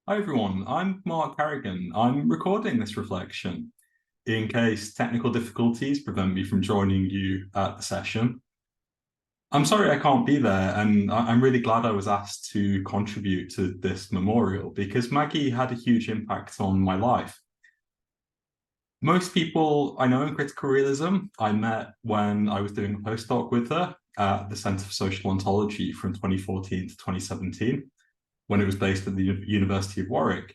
Hi everyone, I'm Mark Harrigan. I'm recording this reflection in case technical difficulties prevent me from joining you at the session. I'm sorry I can't be there, and I'm really glad I was asked to contribute to this memorial because Maggie had a huge impact on my life. Most people I know in critical realism, I met when I was doing a postdoc with her at the Centre for Social Ontology from 2014 to 2017, when it was based at the University of Warwick.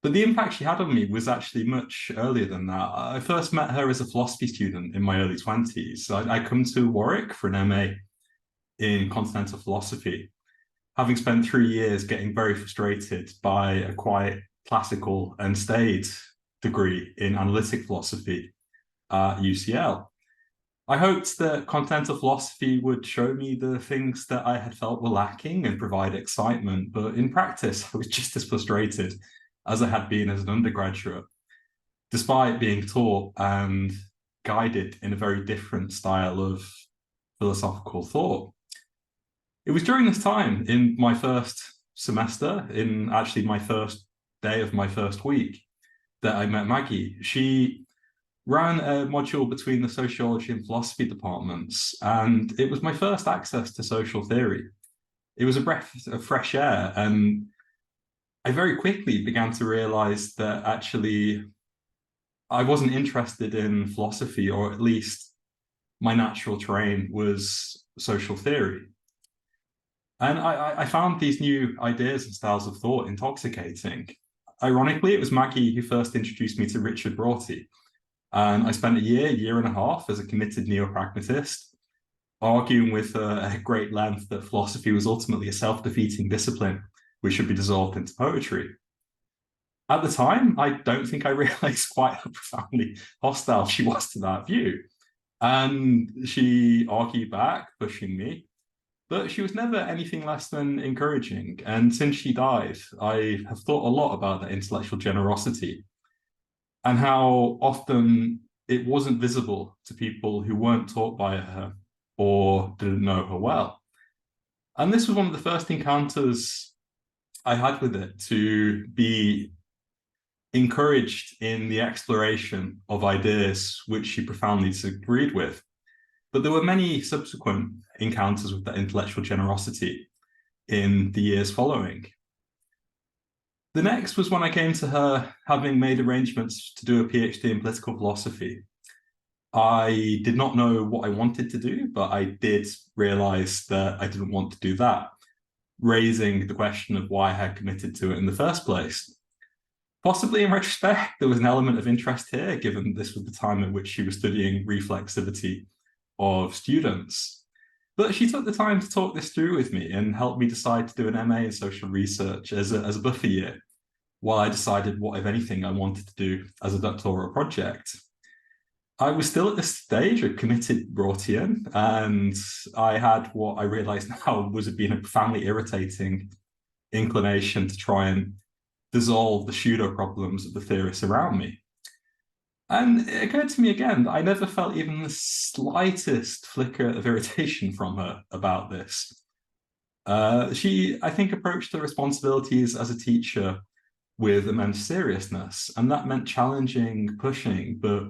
But the impact she had on me was actually much earlier than that. I first met her as a philosophy student in my early 20s. I come to Warwick for an MA in continental philosophy, having spent 3 years getting very frustrated by a quite classical and staid degree in analytic philosophy at UCL. I hoped that continental philosophy would show me the things that I had felt were lacking and provide excitement, but in practice, I was just as frustrated as I had been as an undergraduate, despite being taught and guided in a very different style of philosophical thought. It was during this time in my first semester, in actually my first day of my first week, that I met Maggie. She ran a module between the sociology and philosophy departments, and it was my first access to social theory. It was a breath of fresh air, and I very quickly began to realize that actually I wasn't interested in philosophy, or at least my natural terrain was social theory. And I found these new ideas and styles of thought intoxicating. Ironically, it was Maggie who first introduced me to Richard Rorty. And I spent a year and a half as a committed neo-pragmatist, arguing with her at great length that philosophy was ultimately a self-defeating discipline which should be dissolved into poetry. At the time, I don't think I realized quite how profoundly hostile she was to that view. And she argued back, pushing me, but she was never anything less than encouraging. And since she died, I have thought a lot about that intellectual generosity and how often it wasn't visible to people who weren't taught by her or didn't know her well. And this was one of the first encounters I had with it, to be encouraged in the exploration of ideas which she profoundly disagreed with. But there were many subsequent encounters with that intellectual generosity in the years following. The next was when I came to her having made arrangements to do a PhD in political philosophy. I did not know what I wanted to do, but I did realize that I didn't want to do that, raising the question of why I had committed to it in the first place. Possibly in retrospect, there was an element of interest here, given this was the time at which she was studying reflexivity of students. But she took the time to talk this through with me and helped me decide to do an MA in social research as a buffer year, while I decided what, if anything, I wanted to do as a doctoral project. I was still at this stage a committed Rortian, and I had what I realized now was being a profoundly irritating inclination to try and dissolve the pseudo problems of the theorists around me. And it occurred to me again that I never felt even the slightest flicker of irritation from her about this. She, I think, approached her responsibilities as a teacher with immense seriousness, and that meant challenging, pushing, but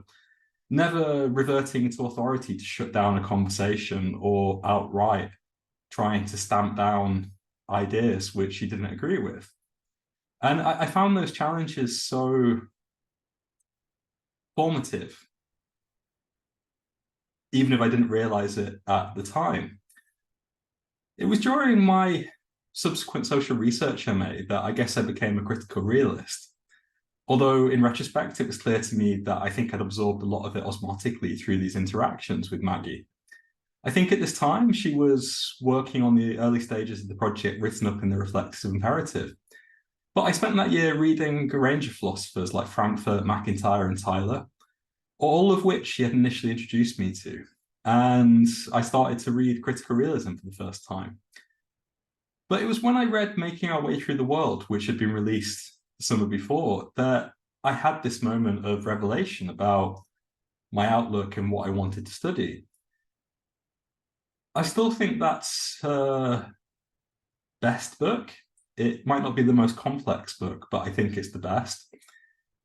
never reverting to authority to shut down a conversation or outright trying to stamp down ideas which she didn't agree with. And I found those challenges so formative, even if I didn't realize it at the time. It was during my subsequent social research MA that I guess I became a critical realist. Although in retrospect, it was clear to me that I think I'd absorbed a lot of it osmotically through these interactions with Maggie. I think at this time, she was working on the early stages of the project written up in the reflexive imperative. But I spent that year reading a range of philosophers like Frankfurt, McIntyre, and Tyler, all of which she had initially introduced me to. And I started to read critical realism for the first time. But it was when I read Making Our Way Through the World, which had been released the summer before, that I had this moment of revelation about my outlook and what I wanted to study. I still think that's her best book. It might not be the most complex book, but I think it's the best.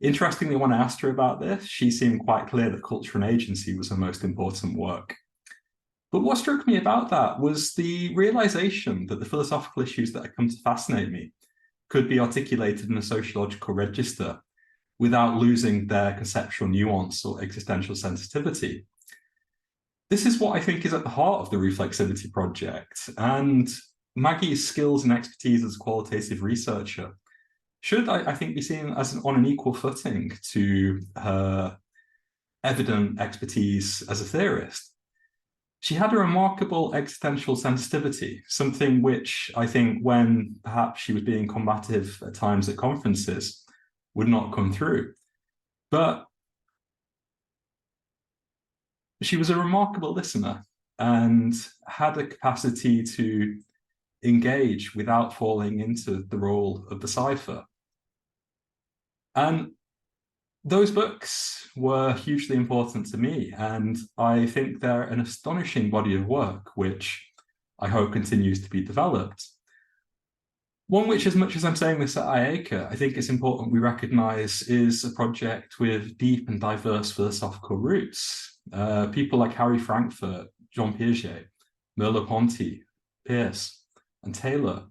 Interestingly, when I asked her about this, she seemed quite clear that Culture and Agency was her most important work. But what struck me about that was the realization that the philosophical issues that had come to fascinate me could be articulated in a sociological register without losing their conceptual nuance or existential sensitivity. This is what I think is at the heart of the Reflexivity project, and Maggie's skills and expertise as a qualitative researcher should, I think, be seen as on an equal footing to her evident expertise as a theorist. She had a remarkable existential sensitivity, something which I think when perhaps she was being combative at times at conferences would not come through. But she was a remarkable listener and had a capacity to engage without falling into the role of the cipher. And those books were hugely important to me, and I think they're an astonishing body of work, which I hope continues to be developed. One which, as much as I'm saying this at IACR, I think it's important we recognise is a project with deep and diverse philosophical roots. People like Harry Frankfurt, Jean Piaget, Merleau-Ponty, Peirce, and Taylor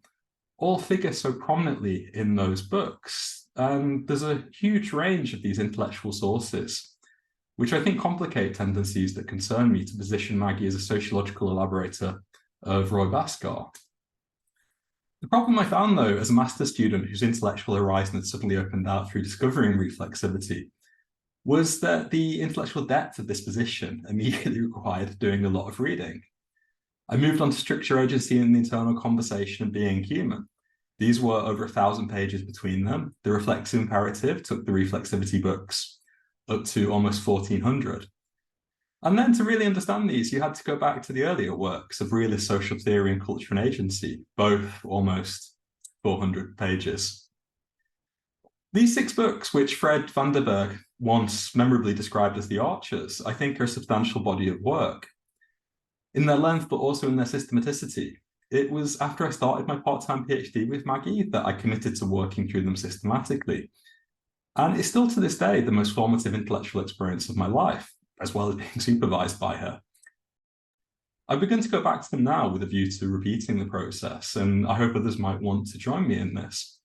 all figure so prominently in those books. And there's a huge range of these intellectual sources, which I think complicate tendencies that concern me to position Maggie as a sociological elaborator of Roy Bhaskar. The problem I found, though, as a master's student whose intellectual horizon had suddenly opened out through discovering reflexivity, was that the intellectual depth of this position immediately required doing a lot of reading. I moved on to Structure, Agency, and the Internal Conversation of Being Human. These were over 1,000 pages between them. The Reflexive Imperative took the reflexivity books up to almost 1,400. And then to really understand these, you had to go back to the earlier works of realist social theory and culture and agency, both almost 400 pages. These 6 books, which Fred Vanderberg once memorably described as the Archers, I think are a substantial body of work in their length, but also in their systematicity. It was after I started my part-time PhD with Maggie that I committed to working through them systematically. And it's still to this day the most formative intellectual experience of my life, as well as being supervised by her. I've begun to go back to them now with a view to repeating the process, and I hope others might want to join me in this.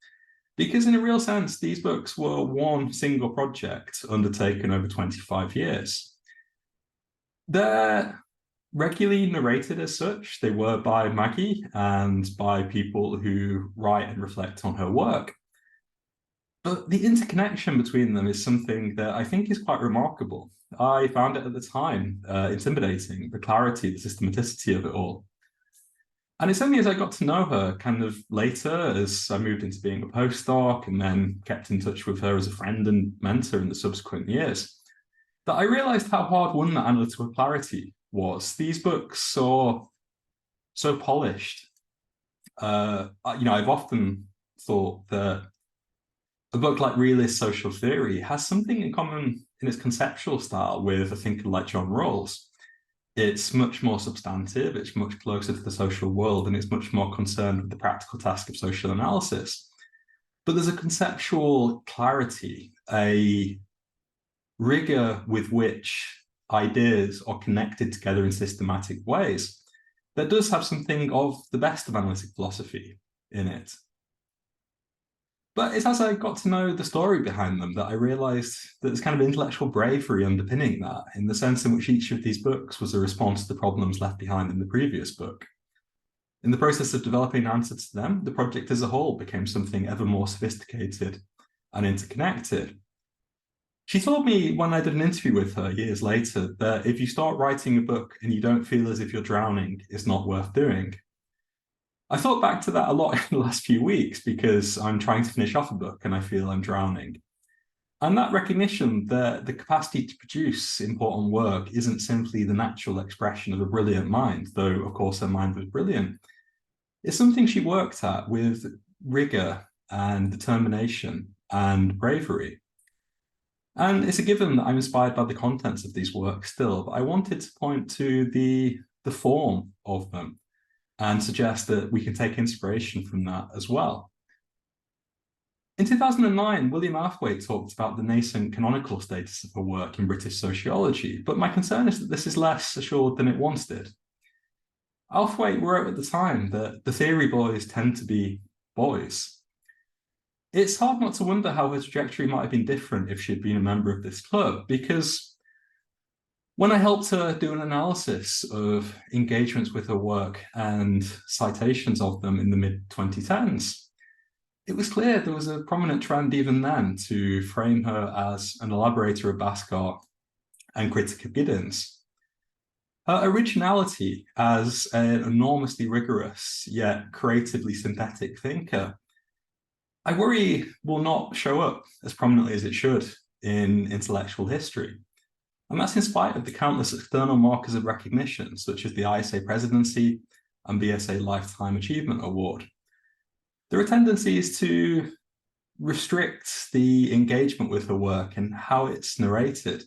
Because in a real sense, these books were one single project undertaken over 25 years. They're regularly narrated as such. They were by Maggie and by people who write and reflect on her work. But the interconnection between them is something that I think is quite remarkable. I found it at the time intimidating, the clarity, the systematicity of it all. And it's only as I got to know her kind of later, as I moved into being a postdoc and then kept in touch with her as a friend and mentor in the subsequent years, that I realized how hard won that analytical clarity was. These books are so polished. I've often thought that a book like Realist Social Theory has something in common in its conceptual style with a thinker like John Rawls. It's much more substantive, it's much closer to the social world, and it's much more concerned with the practical task of social analysis. But there's a conceptual clarity, a rigor with which ideas are connected together in systematic ways that does have something of the best of analytic philosophy in it. But it's as I got to know the story behind them that I realized that there's kind of intellectual bravery underpinning that, in the sense in which each of these books was a response to the problems left behind in the previous book. In the process of developing answers to them, the project as a whole became something ever more sophisticated and interconnected. She told me when I did an interview with her years later that if you start writing a book and you don't feel as if you're drowning, it's not worth doing. I thought back to that a lot in the last few weeks because I'm trying to finish off a book and I feel I'm drowning. And that recognition that the capacity to produce important work isn't simply the natural expression of a brilliant mind, though of course her mind was brilliant. It's something she worked at with rigor and determination and bravery. And it's a given that I'm inspired by the contents of these works still, but I wanted to point to the form of them and suggest that we can take inspiration from that as well. In 2009, William Arthwaite talked about the nascent canonical status of her work in British sociology, but my concern is that this is less assured than it once did. Arthwaite wrote at the time that the theory boys tend to be boys. It's hard not to wonder how her trajectory might have been different if she'd been a member of this club, because when I helped her do an analysis of engagements with her work and citations of them in the mid-2010s, it was clear there was a prominent trend even then to frame her as an elaborator of Bhaskar and critic of Giddens. Her originality as an enormously rigorous yet creatively synthetic thinker, I worry, will not show up as prominently as it should in intellectual history. And that's in spite of the countless external markers of recognition, such as the ISA Presidency and BSA Lifetime Achievement Award. There are tendencies to restrict the engagement with her work and how it's narrated,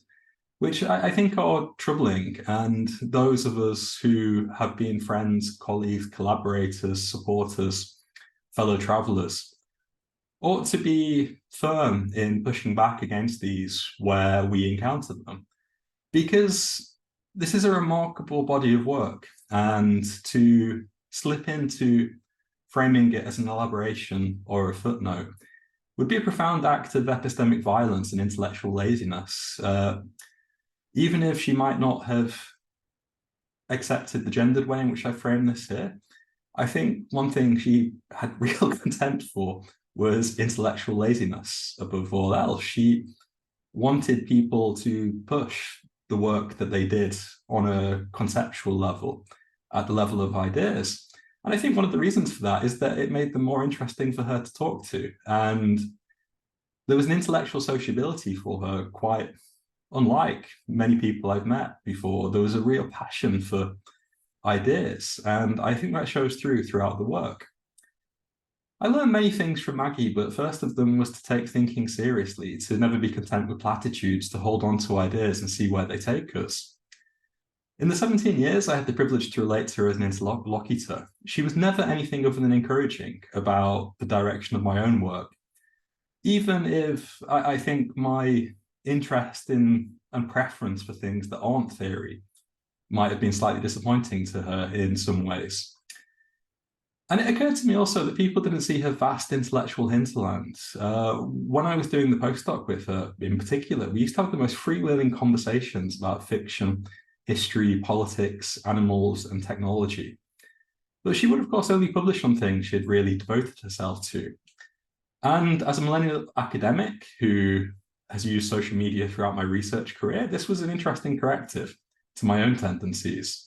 which I think are troubling. And those of us who have been friends, colleagues, collaborators, supporters, fellow travelers, ought to be firm in pushing back against these where we encounter them, because this is a remarkable body of work, and to slip into framing it as an elaboration or a footnote would be a profound act of epistemic violence and intellectual laziness, even if she might not have accepted the gendered way in which I frame this here. I think one thing she had real contempt for was intellectual laziness above all else. She wanted people to push the work that they did on a conceptual level, at the level of ideas. And I think one of the reasons for that is that it made them more interesting for her to talk to. And there was an intellectual sociability for her, quite unlike many people I've met before. There was a real passion for ideas. And I think that shows throughout the work. I learned many things from Maggie, but first of them was to take thinking seriously, to never be content with platitudes, to hold on to ideas and see where they take us. In the 17 years I had the privilege to relate to her as an interlocutor, she was never anything other than encouraging about the direction of my own work, even if I think my interest in and preference for things that aren't theory might have been slightly disappointing to her in some ways. And it occurred to me also that people didn't see her vast intellectual hinterland. When I was doing the postdoc with her in particular, we used to have the most freewheeling conversations about fiction, history, politics, animals, and technology. But she would, of course, only publish on things she'd really devoted herself to. And as a millennial academic who has used social media throughout my research career, this was an interesting corrective to my own tendencies.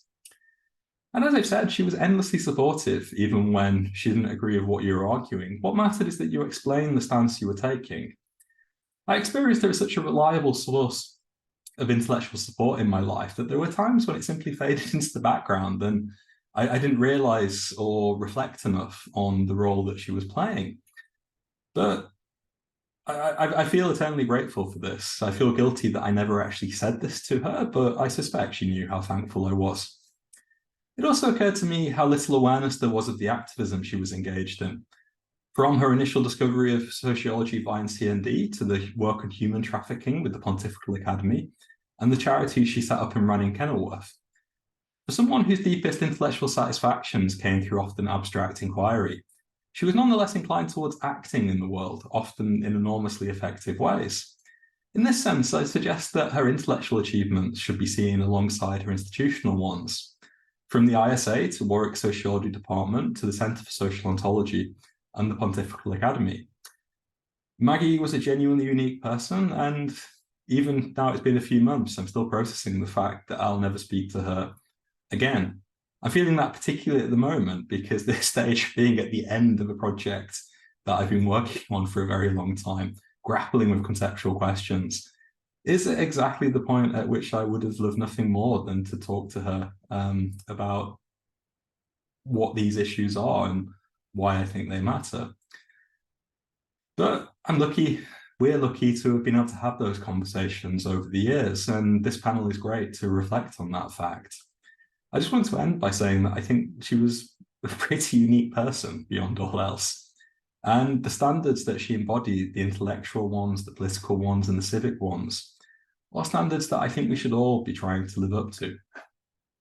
And as I've said, she was endlessly supportive, even when she didn't agree with what you were arguing. What mattered is that you explained the stance you were taking. I experienced her as such a reliable source of intellectual support in my life that there were times when it simply faded into the background and I didn't realize or reflect enough on the role that she was playing. But I feel eternally grateful for this. I feel guilty that I never actually said this to her, but I suspect she knew how thankful I was. It also occurred to me how little awareness there was of the activism she was engaged in. From her initial discovery of sociology via CND to the work on human trafficking with the Pontifical Academy, and the charity she set up and ran in Kenilworth. For someone whose deepest intellectual satisfactions came through often abstract inquiry, she was nonetheless inclined towards acting in the world, often in enormously effective ways. In this sense, I suggest that her intellectual achievements should be seen alongside her institutional ones. From the ISA to Warwick Sociology Department to the Centre for Social Ontology and the Pontifical Academy. Maggie was a genuinely unique person, and even now it's been a few months, I'm still processing the fact that I'll never speak to her again. I'm feeling that particularly at the moment because this stage of being at the end of a project that I've been working on for a very long time, grappling with conceptual questions, is exactly the point at which I would have loved nothing more than to talk to her about what these issues are and why I think they matter. But we're lucky to have been able to have those conversations over the years, and this panel is great to reflect on that fact. I just want to end by saying that I think she was a pretty unique person beyond all else. And the standards that she embodied, the intellectual ones, the political ones, and the civic ones, are standards that I think we should all be trying to live up to.